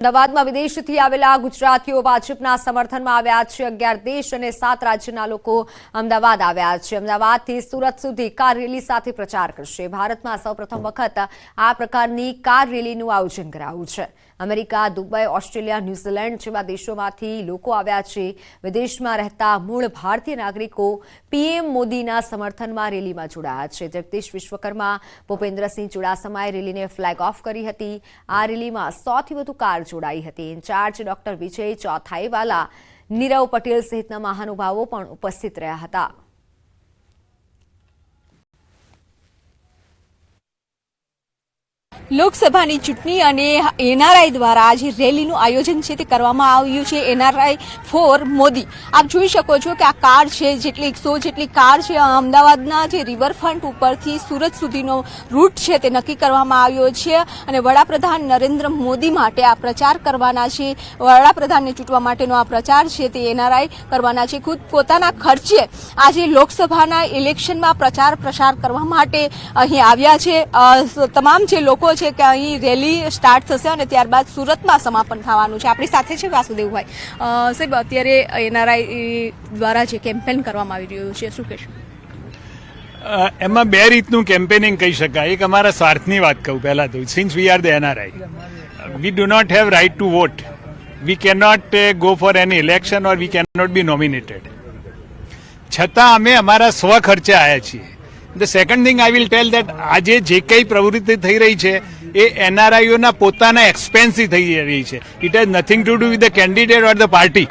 અમદાવાદમાં વિદેશથી આવેલા ગુજરાતીઓ ભાજપના સમર્થનમાં આવ્યા છે। 11 દેશ અને 7 રાજ્યના લોકો અમદાવાદ આવ્યા છે। અમદાવાદથી સુરત સુધી કાર રેલી સાથે પ્રચાર કરશે। ભારતમાં સૌપ્રથમ વખત આ પ્રકારની કાર રેલીનું આયોજન કરાયું છે। અમેરિકા, દુબઈ, ઓસ્ટ્રેલિયા, ન્યૂઝીલેન્ડ જેવા દેશોમાંથી લોકો આવ્યા છે। વિદેશમાં રહેતા મૂળ ભારતીય નાગરિકો પીએમ મોદીના સમર્થનમાં રેલીમાં જોડાયા છે। જગદીશ વિશ્વકર્મા, ભૂપેન્દ્રસિંહ ચુડાસમાએ રેલીને ફ્લેગ ઓફ કરી હતી। આ રેલીમાં 100થી વધુ કાર જોડાઈ હતી। ઇન્ચાર્જ ડોક્ટર વિજય ચૌથાઈવાલા, નીરવ પટેલ સહિતના મહાનુભાવો પણ ઉપસ્થિત રહ્યા હતા। લોકસભાની ચૂંટણી અને એનઆરઆઈ દ્વારા આજે રેલીનું આયોજન છે તે કરવામાં આવ્યું છે। NRI for Modi. આપ જોઈ શકો છો કે આ કાર છે, જેટલી 100 જેટલી કાર છે, અમદાવાદના જે રિવરફ્રન્ટ ઉપરથી સુરત સુધીનો રૂટ છે તે નક્કી કરવામાં આવ્યો છે અને વડાપ્રધાન નરેન્દ્ર મોદી માટે આ પ્રચાર કરવાના છે। વડાપ્રધાનને ચૂંટવા માટેનો આ પ્રચાર છે તે એનઆરઆઈ કરવાના છે। ખુદ પોતાના ખર્ચે આજે લોકસભાના ઇલેક્શનમાં પ્રચાર પ્રસાર કરવા માટે અહીં આવ્યા છે। તમામ જે લોકો છે કે અહીં રેલી સ્ટાર્ટ થશે અને ત્યારબાદ સુરતમાં સમાપન થવાનું છે। આપણી સાથે છે વાસુદેવભાઈ। સાહેબ, અત્યારે એનઆરઆઈ દ્વારા જે કેમ્પેન કરવામાં આવી રહ્યું છે, શું કહેશો? એમાં બે રીતનું કેમ્પેનિંગ કહી શકાય। એક અમારા સ્વાર્થની વાત કહું પહેલા તો, since we are the NRI, we do not have right to vote, we can not go for any election or we can not be nominated, છતાં અમે અમારા સ્વ ખર્ચે આવ્યા છીએ। The second thing I will tell that આજે જે કંઈ પ્રવૃત્તિ થઈ રહી છે એ એનઆરઆઈઓના પોતાના એક્સપેન્સથી થઈ રહી છે। It has nothing to do with the candidate or the party.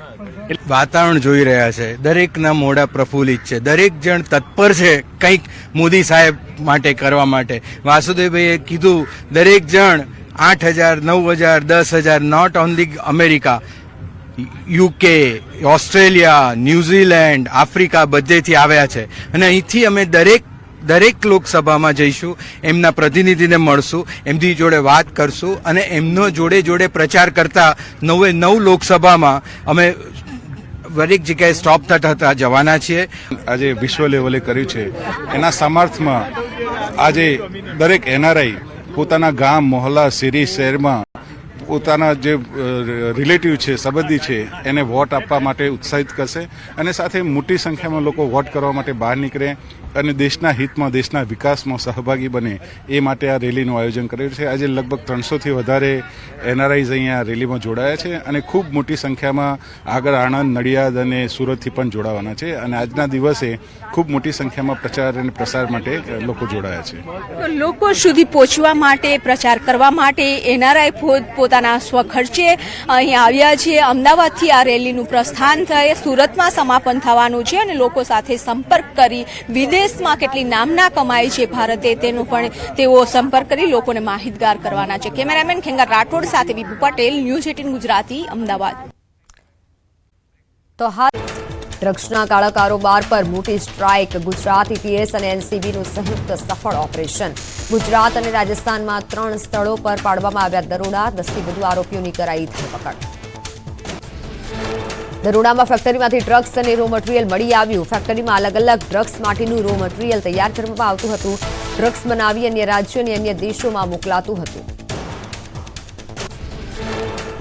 વાતાવરણ જોઈ રહ્યા છે, દરેકના મોઢા પ્રફુલ્લિત છે, દરેક જણ તત્પર છે કંઈક મોદી સાહેબ માટે કરવા માટે। વાસુદેવભાઈએ કીધું, દરેક જણ 8,000, 9,000, 10,000, not only America, UK, Australia, New Zealand, Africa બધેથી આવ્યા છે અને અહીંથી અમે દરેક લોકસભામાં જઈશું, એમના પ્રતિનિધિને મળશું, એમની જોડે વાત કરશું અને એમનો જોડે પ્રચાર કરતા 9 લોકસભામાં અમે દરેક જગ્યાએ સ્ટોપ થતા જવાના છીએ। આજે વિશ્વ લેવલે કર્યું છે એના સમર્થમાં આજે દરેક એનઆરઆઈ પોતાના ગામ, મોહલ્લા, શેરી, શહેરમાં પોતાના જે રિલેટિવ છે, સંબંધી છે, એને વોટ આપવા માટે ઉત્સાહિત કરશે અને સાથે મોટી સંખ્યામાં લોકો વોટ કરવા માટે બહાર નીકળે અને દેશના હિતમાં, દેશના વિકાસમાં સહભાગી બને એ માટે આ રેલીનું આયોજન કરેલું છે। આજે લગભગ 300થી વધારે એનઆરઆઈઝ અહીંયા રેલીમાં જોડાયા છે અને ખૂબ મોટી સંખ્યામાં આગળ આણંદ, નડિયાદ અને સુરતથી પણ જોડાવાના છે અને આજના દિવસે ખૂબ મોટી સંખ્યામાં પ્રચાર અને પ્રસાર માટે લોકો જોડાયા છે। લોકો સુધી પહોંચવા માટે, પ્રચાર કરવા માટે એનઆરઆઈ પોતાના સ્વખર્ચે અહીં આવ્યા છે। અમદાવાદથી આ રેલીનું પ્રસ્થાન થઈ સુરતમાં સમાપન થવાનું છે અને લોકો સાથે સંપર્ક કરી વિદેશમાં કેટલી નામના કમાઈ છે ભારતે તેનો પણ તેઓ સંપર્ક કરી લોકોને માહિતગાર કરવાના છે। કેમેરામેન ખેંગાર રાઠોડ સાથે બીપુ પટેલ, ન્યૂઝ 18 ગુજરાતી, અમદાવાદ। તો હાલ ડ્રગ્સના કાળા કારોબાર પર મોટી સ્ટ્રાઇક, ગુજરાત એટીએસ અને એનસીબીનું સંયુક્ત સફળ ઓપરેશન। ગુજરાત અને રાજસ્થાનમાં 3 સ્થળો પર પાડવામાં આવ્યા દરોડા, 10થી વધુ આરોપીઓની કરાઈ ધરપકડ। દરોડામાં ફેક્ટરીમાંથી ડ્રગ્સ અને રો મટીરિયલ મળી આવ્યું। ફેક્ટરીમાં અલગ અલગ ડ્રગ્સ માટેનું રો મટીરિયલ તૈયાર કરવામાં આવતું હતું। ડ્રગ્સ બનાવી અન્ય રાજ્યો અને અન્ય દેશોમાં મોકલાતું હતું।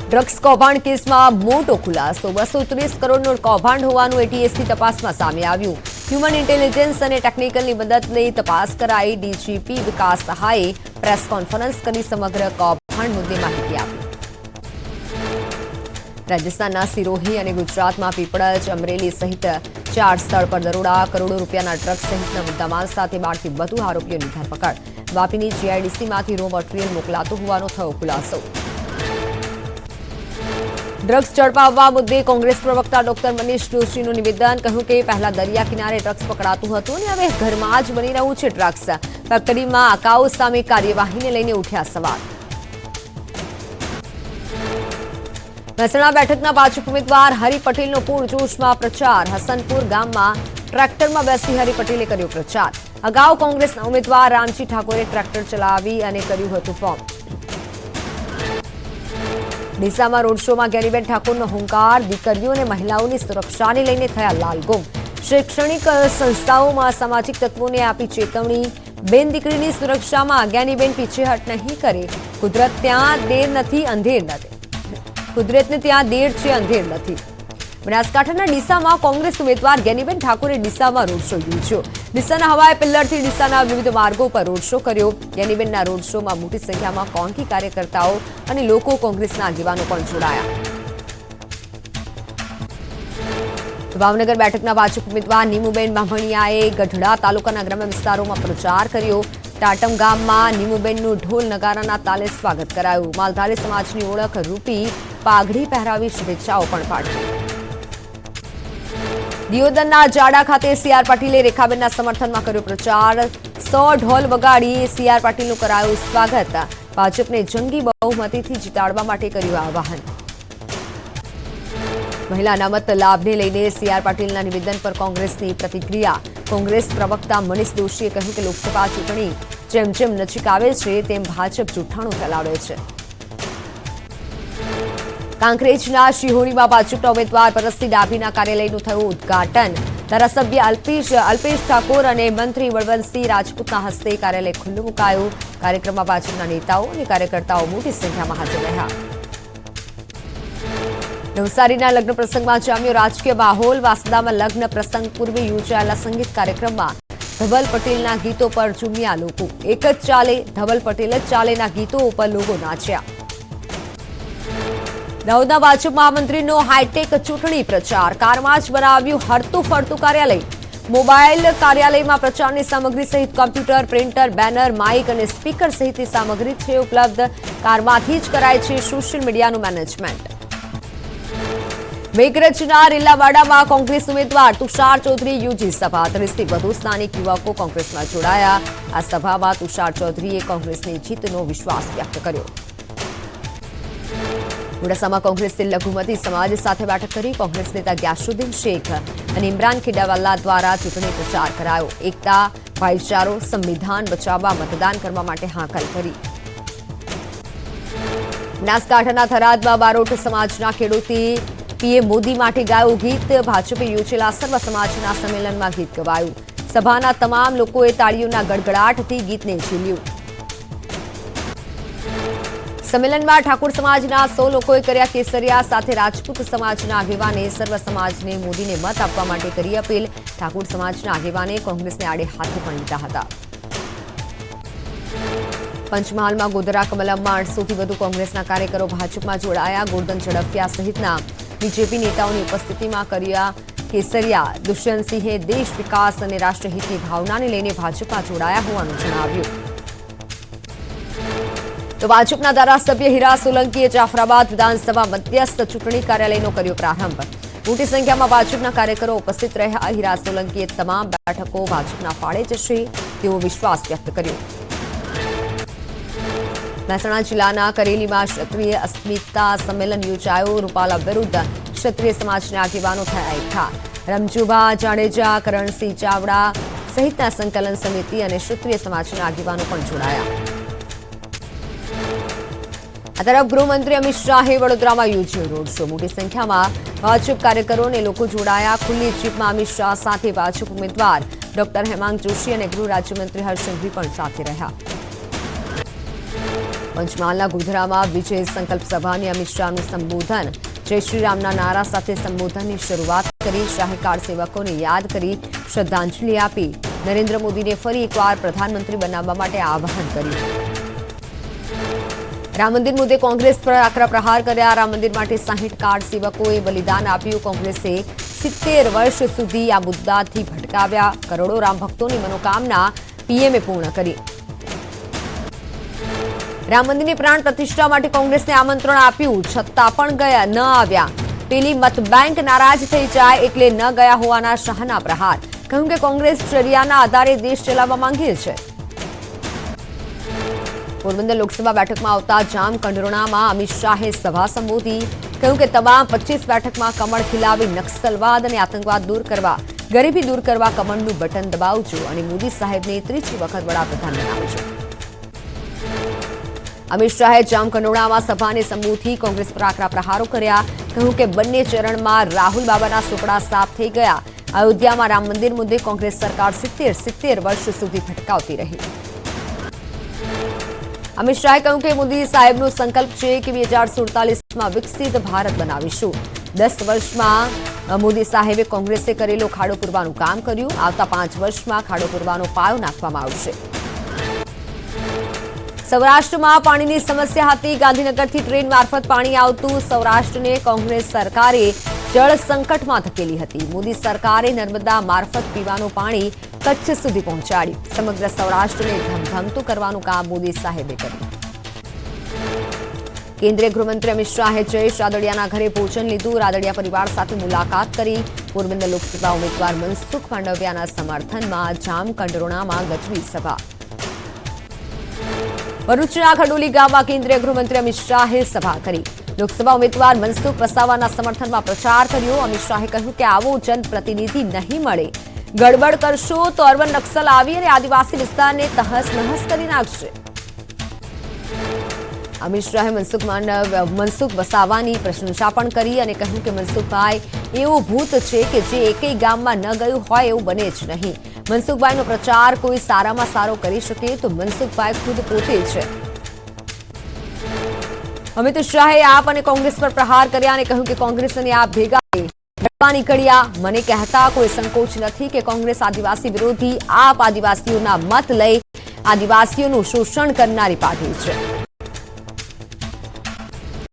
ડ્રગ્સ કૌભાંડ કેસમાં મોટો ખુલાસો, 230 કરોડનું કૌભાંડ હોવાનું એટીએસની તપાસમાં સામે આવ્યું। હ્યુમન ઇન્ટેલિજન્સ અને ટેકનિકલની મદદ લઈ તપાસ કરાઈ। ડીજીપી વિકાસ સહાયે પ્રેસ કોન્ફરન્સ કરી સમગ્ર કૌભાંડ મુદ્દે માહિતી આપી। રાજસ્થાનના સિરોહી અને ગુજરાતમાં પીપળજ, અમરેલી સહિત 4 સ્થળ પર દરોડા, કરોડો રૂપિયાના ડ્રગ્સ સહિતના મુદ્દામાલ સાથે 12થી વધુ આરોપીઓની ધરપકડ। વાપીની જીઆઈડીસીમાંથી રો મટીરિયલ મોકલાતું હોવાનો થયો ખુલાસો। ડ્રગ્સ ઝડપાવવા મુદ્દે કોંગ્રેસ પ્રવક્તા ડોક્ટર મનીષ જોશીનું નિવેદન, કહ્યું કે પહેલા દરિયા કિનારે ડ્રગ્સ પકડાતું હતું અને હવે ઘરમાં જ બની રહ્યું છે ડ્રગ્સ। ફેક્ટરીમાં અકાઉ સામે કાર્યવાહીને લઈને ઉઠ્યા સવાલ। મહેસાણા બેઠકના ભાજપ ઉમેદવાર હરિ પટેલનો પૂરજોશમાં પ્રચાર। હસનપુર ગામમાં ટ્રેક્ટરમાં બેસી હરિ પટેલે કર્યો પ્રચાર। અગાઉ કોંગ્રેસના ઉમેદવાર રામજી ઠાકોરે ટ્રેક્ટર ચલાવી અને કર્યું હતું ફોર્મ। ડીસામાં રોડ શોમાં ગેનીબેન ઠાકોરનો હુંકાર, દીકરીઓ અને મહિલાઓની સુરક્ષાને લઈને થયા લાલગુમ। શૈક્ષણિક સંસ્થાઓમાં સામાજિક તત્વોને આપી ચેતવણી, બેન દીકરીની સુરક્ષામાં ગેનીબેન પીછેહટ નહીં કરે, કુદરત ત્યાં દેર નથી અંધેર નથી। કુદરતને ત્યાં દેર છે અંધેર નથી. બનાસકાંઠાના ડીસામાં કોંગ્રેસ ઉમેદવાર જ્ઞાનીબેન ઠાકોરે ડીસામાં રોડ શો યોજ્યો. ડીસાના હવાઈ પિલ્લરથી ડીસાના વિવિધ માર્ગો પર રોડ શો કર્યો. જ્ઞાનીબેનના રોડ શોમાં મોટી સંખ્યામાં કોંગી કાર્યકર્તાઓ અને લોકો કોંગ્રેસના આગેવાનો પણ જોડાયા. ભાવનગર બેઠકના ભાજપ ઉમેદવાર નીમુબેન બામણિયાએ ગઢડા તાલુકાના ગ્રામ્ય વિસ્તારોમાં પ્રચાર કર્યો. ટાટમ ગામમાં નીમુબેનનું ઢોલ નગારાના તાલે સ્વાગત કરાયું. માલધારી સમાજની ઓળખ રૂપી પાઘડી પહેરાવી શુભેચ્છાઓ પણ પાઠવી. દિયોદરના જાડા ખાતે સીઆર પાટીલે રેખાબેનના સમર્થનમાં કર્યો પ્રચાર. 100 ઢોલ વગાડી સીઆર પાટીલનું કરાયું સ્વાગત. ભાજપને જંગી બહુમતીથી જીતાડવા માટે કર્યું આહ્વાન. મહિલા અનામત લાભને લઈને સીઆર પાટીલના નિવેદન પર કોંગ્રેસની પ્રતિક્રિયા. કોંગ્રેસ પ્રવક્તા મનીષ દોશીએ કહ્યું કે લોકસભા ચૂંટણી જેમ જેમ નજીક આવે છે તેમ ભાજપ જૂઠાણું ફેલાવે છે. કાંકરેજના શિહોરીમાં ભાજપના ઉમેદવાર પરસથી ડાભીના કાર્યાલયનું થયું ઉદ્ઘાટન. ધારાસભ્ય અલ્પેશ ઠાકોર અને મંત્રી બળવંતસિંહ રાજપૂતના હસ્તે કાર્યાલય ખુલ્લું મુકાયું. કાર્યક્રમમાં ભાજપના નેતાઓ અને કાર્યકર્તાઓ મોટી સંખ્યામાં હાજર રહ્યા. નવસારીના લગ્ન પ્રસંગમાં જામ્યો રાજકીય માહોલ. વાસદામાં લગ્ન પ્રસંગ પૂર્વે યોજાયેલા સંગીત કાર્યક્રમમાં ધવલ પટેલના ગીતો પર ઝૂમ્યા લોકો. એક જ ચાલે ધવલ પટેલ જ ચાલેના ગીતો ઉપર લોકો નાચ્યા. દાહોદના ભાજપ મહામંત્રીનો હાઈટેક ચૂંટણી પ્રચાર. કારમાં જ બનાવ્યું હરતું ફરતું કાર્યાલય. મોબાઈલ કાર્યાલયમાં પ્રચારની સામગ્રી સહિત કોમ્પ્યુટર, પ્રિન્ટર, બેનર, માઇક અને સ્પીકર સહિતની સામગ્રી છે ઉપલબ્ધ. કારમાંથી જ કરાય છે સોશિયલ મીડિયાનું મેનેજમેન્ટ. મેઘરજના રેલાવાડામાં કોંગ્રેસ ઉમેદવાર તુષાર ચૌધરીએ યોજી સભા. 30થી વધુ સ્થાનિક યુવકો કોંગ્રેસમાં જોડાયા. આ સભામાં તુષાર ચૌધરીએ કોંગ્રેસની જીતનો વિશ્વાસ વ્યક્ત કર્યો. મોડાસામાં કોંગ્રેસે લઘુમતી સમાજ સાથે બેઠક કરી. કોંગ્રેસ નેતા ગ્યાસુદ્દીન શેખ અને ઇમરાન ખેડાવાલા દ્વારા ચૂંટણી પ્રચાર કરાયો. એકતા, ભાઈચારો, સંવિધાન બચાવવા મતદાન કરવા માટે હાકલ કરી. બનાસકાંઠાના થરાદમાં બારોટ સમાજના ખેડૂતે પીએમ મોદી માટે ગાયું ગીત. ભાજપે યોજેલા સર્વ સમાજના સંમેલનમાં ગીત ગવાયું. સભાના તમામ લોકોએ તાળીઓના ગડગડાટથી ગીતને ઝીલ્યું. સંમેલનમાં ઠાકોર સમાજના 100 લોકોએ કર્યા કેસરિયા. સાથે રાજપૂત સમાજના આગેવાને સર્વ સમાજને મોદીને મત આપવા માટે કરી અપીલ. ઠાકોર સમાજના આગેવાને કોંગ્રેસને આડે હાથે પણ લીધા હતા. પંચમહાલમાં ગોધરા કમલમમાં 800થી વધુ કોંગ્રેસના કાર્યકરો ભાજપમાં જોડાયા. ગોરધન ઝડફિયા સહિતના બીજેપી નેતાઓની ઉપસ્થિતિમાં કર્યા કેસરિયા. દુષ્યંતસિંહે દેશ, વિકાસ અને રાષ્ટ્રહિતની ભાવનાને લઈને ભાજપમાં જોડાયા હોવાનું જણાવ્યું. તો ભાજપના ધારાસભ્ય હીરા સોલંકીએ જાફરાબાદ વિધાનસભા મધ્યસ્થ ચૂંટણી કાર્યાલયનો કર્યો પ્રારંભ. મોટી સંખ્યામાં ભાજપના કાર્યકરો ઉપસ્થિત રહ્યા. હીરા સોલંકીએ તમામ બેઠકો ભાજપના ફાળે જશે તેવો વિશ્વાસ વ્યક્ત કર્યો. મહેસાણા જિલ્લાના કરેલીમાં ક્ષત્રિય અસ્મિતા સંમેલન યોજાયું. રૂપાલા વિરુદ્ધ ક્ષત્રિય સમાજના આગેવાનો થયા એકઠા. રમજુભા જાડેજા, કરણસિંહ ચાવડા સહિતના સંકલન સમિતિ અને ક્ષત્રિય સમાજના આગેવાનો પણ જોડાયા. આ તરફ ગૃહમંત્રી અમિત શાહે વડોદરામાં યોજ્યો રોડ શો. મોટી સંખ્યામાં ભાજપ કાર્યકરો અને લોકો જોડાયા. ખુલ્લી જીપમાં અમિત શાહ સાથે ભાજપ ઉમેદવાર ડોક્ટર હેમાંગ જોશી અને ગૃહ રાજ્યમંત્રી હર્ષ સંઘવી પણ સાથે રહ્યા. પંચમહાલના ગોધરામાં વિજય સંકલ્પ સભાની અમિત શાહનું સંબોધન. જય શ્રી રામના નારા સાથે સંબોધનની શરૂઆત કરી. શાહે કાર સેવકોને યાદ કરી શ્રદ્ધાંજલિ આપી. નરેન્દ્ર મોદીને ફરી એકવાર પ્રધાનમંત્રી બનાવવા માટે આહ્વાન કર્યું. રામ મંદિર મુદ્દે કોંગ્રેસ પર આકરા પ્રહાર કર્યા. રામ મંદિર માટે 60 કાર સેવકોએ બલિદાન આપ્યું. કોંગ્રેસે 70 વર્ષ સુધી આ મુદ્દાથી ભટકાવ્યા. કરોડો રામ ભક્તોની મનોકામના પીએમએ પૂર્ણ કરી. રામ મંદિરની પ્રાણ પ્રતિષ્ઠા માટે કોંગ્રેસને આમંત્રણ આપ્યું છતાં પણ ન આવ્યા. પેલી મત બેંક નારાજ થઈ જાય એટલે ન ગયા હોવાના શાહના પ્રહાર. કહ્યું કે કોંગ્રેસ ચર્યાના આધારે દેશ ચલાવવા માંગે છે. પોરબંદર લોકસભા બેઠકમાં આવતા જામ કંડરોણામાં અમિત શાહે સભા સંબોધી. કહ્યું કે તમામ 25 બેઠકમાં કમળ ખીલાવી નક્સલવાદ અને આતંકવાદ દૂર કરવા, ગરીબી દૂર કરવા કમળનું બટન દબાવજો અને મોદી સાહેબને ત્રીજી વખત વડાપ્રધાન બનાવજો. અમિત શાહે જામકંડોળામાં સભાને સંબોધી. કોંગ્રેસ પર આકરા પ્રહારો કર્યા. કહ્યું કે બંને ચરણમાં રાહુલ બાબાના સુપડા સાફ થઈ ગયા. અયોધ્યામાં રામ મંદિર મુદ્દે કોંગ્રેસ સરકાર 70 વર્ષ સુધી ભટકાવતી રહી. અમિત શાહે કહ્યું કે મોદી સાહેબનો સંકલ્પ છે કે 2047માં વિકસિત ભારત બનાવીશું. 10 વર્ષમાં મોદી સાહેબે કોંગ્રેસે કરેલો ખાડો પૂરવાનું કામ કર્યું. આવતા 5 વર્ષમાં ખાડો પૂરવાનો પાયો નાખવામાં આવશે. સૌરાષ્ટ્રમાં પાણીની સમસ્યા હતી. ગાંધીનગરથી ટ્રેન મારફત પાણી આવતું સૌરાષ્ટ્રને કોંગ્રેસ સરકારે જળ સંકટમાં ધકેલી હતી. મોદી સરકારે નર્મદા મારફત પીવાનું પાણી કચ્છ સુધી પહોંચાડ્યું. સમગ્ર સૌરાષ્ટ્રને ધમધમતું કરવાનું કામ મોદી સાહેબે કર્યું. કેન્દ્રીય ગૃહમંત્રી અમિત શાહે જયેશ રાદડિયાના ઘરે ભોજન લીધું. રાદડિયા પરિવાર સાથે મુલાકાત કરી. પોરબંદર લોકસભા ઉમેદવાર મનસુખ માંડવિયાના સમર્થનમાં જામકંડોરણામાં ગજવી સભા. ભરૂચના ખડોલી ગામમાં કેન્દ્રીય ગૃહમંત્રી અમિત શાહે સભા કરી. લોકસભા ઉમેદવાર મનસુખ વસાવાના સમર્થનમાં પ્રચાર કર્યો. અમિત શાહે કહ્યું કે આવો જનપ્રતિનિધિ નહીં મળે. ગડબડ કરશો તો અર્બન નક્સલ આવી અને આદિવાસી વિસ્તારને તહસ નહસ કરી નાખશે. અમિત શાહે મનસુખ વસાવાની પ્રશંસા પણ કરી અને કહ્યું કે મનસુખભાઈ એવું ભૂત છે કે જે એકેય ગામમાં ન ગયું હોય એવું બને જ નહીં. મનસુખભાઈનો પ્રચાર કોઈ સારામાં સારો કરી શકે તો મનસુખભાઈ ખુદ પોતે છે. અમિત શાહે આપ અને કોંગ્રેસ પર પ્રહાર કર્યા અને કહ્યું કે કોંગ્રેસ અને આપ ભેગા લડવા નીકળ્યા. મને કહેતા કોઈ સંકોચ નથી કે કોંગ્રેસ આદિવાસી વિરોધી, આપ આદિવાસીઓના મત લઈ આદિવાસીઓનું શોષણ કરનારી પાર્ટી છે.